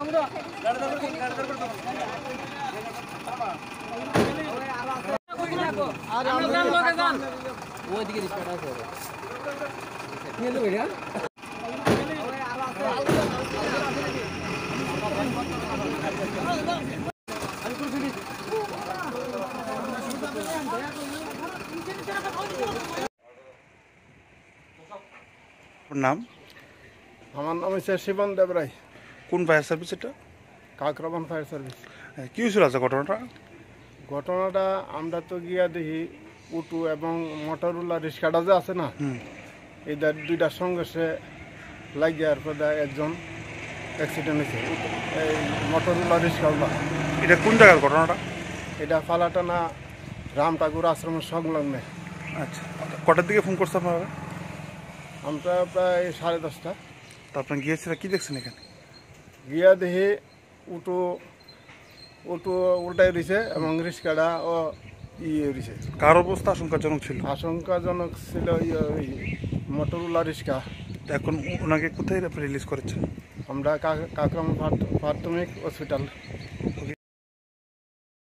নাম? আমার নাম হচ্ছে শিবন দেবরাই। কোন ফায়ার সার্ভিস এটা? কাকরাবান ফায়ার সার্ভিস। কি হয়েছিল আজ ঘটনাটা আমরা তো গিয়া দেখি উটু এবং মোটরওয়ালা রিক্সাটা যে আছে না, এদের দুইটার সঙ্গে সে লাগিয়ার পরে একজন অ্যাক্সিডেন্ট হয়েছে। এই মোটরওয়ালা রিক্সাওয়ালা। এটা কোন জায়গার ঘটনাটা? এটা ফালাটানা রাম ঠাকুর আশ্রমের সংলগ্নে। আচ্ছা, কটার দিকে ফোন করছে আপনারা? আমরা প্রায় 10:30। তো আপনার গিয়েছিলেন, কি দেখছেন এখানে? গিয়া দেখি উটু উল্টাই রয়েছে এবং রিক্সাটা ও রয়েছে। কার অবস্থা আশঙ্কাজনক ছিল? আশঙ্কাজনক ছিল মোটরওয়ালা রিক্সা। এখন ওনাকে কোথায় রিলিজ করেছেন? আমরা কাকরাবান প্রাথমিক হসপিটাল।